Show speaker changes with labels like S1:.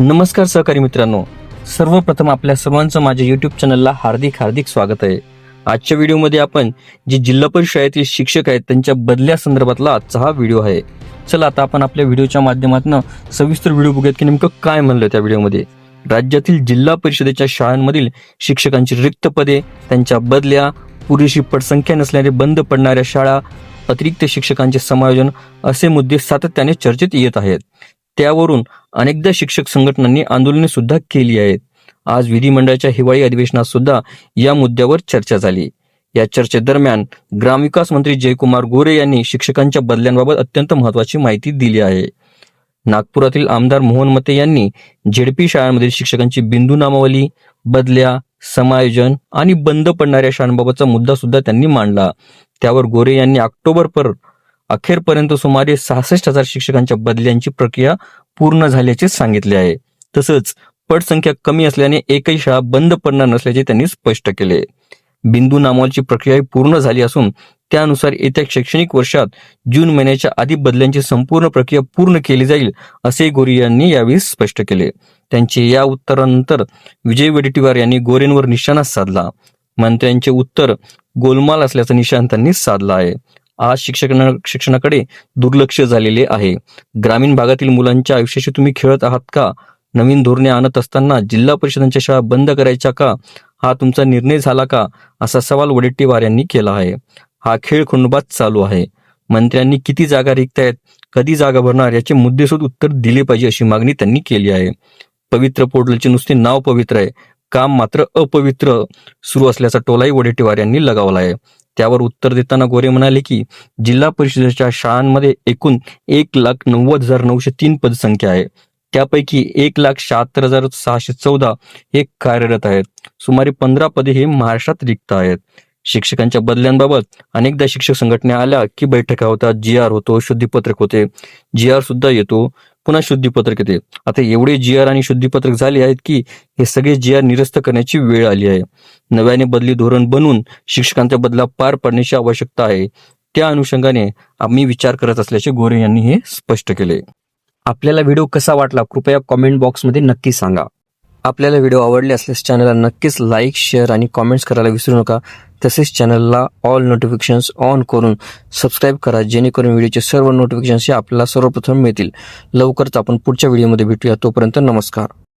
S1: नमस्कार सहकारी मित्रांनो, सर्वप्रथम आपल्या सर्वांचं माझ्या यूट्यूब चॅनलला हार्दिक स्वागत आहे। आजच्या व्हिडिओमध्ये आपण जे जिल्हा परिषद शाळेतील शिक्षक आहेत त्यांच्या बदल्या संदर्भातला आजचा हा व्हिडिओ आहे। चला आता आपण आपल्या व्हिडिओच्या माध्यमातून सविस्तर व्हिडिओ बघूयात की नेमकं काय म्हणलं त्या व्हिडिओमध्ये। राज्यातील जिल्हा परिषदेच्या शाळांमधील शिक्षकांची रिक्त पदे, त्यांच्या बदल्या, पुरेशी पटसंख्या नसल्याने बंद पडणाऱ्या शाळा, अतिरिक्त शिक्षकांचे समायोजन असे मुद्दे सातत्याने चर्चेत येत आहेत। त्यावरून अनेकदा शिक्षक संघटनांनी आंदोलने सुद्धा केली आहेत। आज विधिमंडळाच्या हिवाळी अधिवेशनात सुद्धा या मुद्द्यावर चर्चा झाली। या चर्चेदरम्यान ग्रामविकास मंत्री जयकुमार गोरे यांनी शिक्षकांच्या बदल्यांबाबत अत्यंत महत्त्वाची माहिती दिली आहे। नागपुरातील आमदार मोहन मते यांनी झेडपी शाळांमधील शिक्षकांची बिंदू नामावली, बदल्या, समायोजन आणि बंद पडणाऱ्या शाळांबाबतचा मुद्दा सुद्धा त्यांनी मांडला। त्यावर गोरे यांनी अखेरपर्यंत सुमारे 66,000 शिक्षकांच्या बदल्यांची प्रक्रिया पूर्ण झाल्याचे सांगितले आहे। तसंच पटसंख्या कमी असल्याने एकही शाळा बंद पडणार नसल्याचे त्यांनी स्पष्ट केले। बिंदू नामावलीची प्रक्रिया पूर्ण झाली असून त्यानुसार येत्या शैक्षणिक वर्षात जून महिन्याच्या आधी बदल्यांची संपूर्ण प्रक्रिया पूर्ण केली जाईल असे गोरे यांनी यावेळी स्पष्ट केले। त्यांचे या उत्तरानंतर विजय वडेट्टीवार यांनी गोरेंवर निशाणा साधला। मंत्र्यांचे उत्तर गोलमाल असल्याचा निशाण त्यांनी साधला आहे। आज शिक्षणाकडे दुर्लक्ष झालेले आहे। ग्रामीण भागातील मुलांच्या आयुष्याशी तुम्ही खेळत आहात का? नवीन धोरणे आणत असताना जिल्हा परिषदांच्या शाळा बंद करायच्या का? हा तुमचा निर्णय झाला का? असा सवाल वडेट्टीवार यांनी केला आहे। हा खेळ खुणबाज चालू आहे। मंत्र्यांनी किती जागा रिक्त आहेत, कधी जागा भरणार याचे मुद्देसूद उत्तर दिले पाहिजे अशी मागणी त्यांनी केली आहे। पवित्र पोर्टलचे नुसते नाव पवित्र आहे, काम मात्र अपवित्र सुरू असल्याचा टोलाही वडेट्टीवार यांनी लगावला आहे। त्यावर उत्तर देताना गोरे म्हणाले की जिल्हा परिषदेच्या शाळांमध्ये एकूण 1,90,903 पदसंख्या आहे। त्यापैकी 1,76,614 हे कार्यरत आहेत। सुमारे 15 पदे हे महाराष्ट्रात रिक्त आहेत। शिक्षकांच्या बदल्यांबाबत अनेकदा शिक्षक संघटना आल्या की बैठका होतात, GR होतो, शुद्धीपत्रक होते, GR सुद्धा येतो, पुन्हा शुद्धीपत्रक येते। आता एवढे GR आणि शुद्धीपत्रक झाले आहेत की हे सगळे GR निरस्त करण्याची वेळ आली आहे। नव्याने बदली धोरण बनवून शिक्षकांचा बदला पार पाडण्याची आवश्यकता आहे। त्या अनुषंगाने आम्ही विचार करत असल्याचे गोरे यांनी हे स्पष्ट केले।
S2: आपल्याला व्हिडिओ कसा वाटला कृपया कॉमेंट बॉक्समध्ये नक्की सांगा।
S1: आपल्याला व्हिडिओ आवडले असल्यास चॅनलला नक्कीच लाईक, शेअर आणि कॉमेंट्स करायला विसरू नका। तसेच चॅनलला ऑल नोटिफिकेशन्स ऑन करून सबस्क्राईब करा, जेणेकरून व्हिडिओचे सर्व नोटिफिकेशन्स आपल्याला सर्वप्रथम मिळतील। लवकरच आपण पुढच्या व्हिडिओमध्ये भेटूया। तोपर्यंत नमस्कार।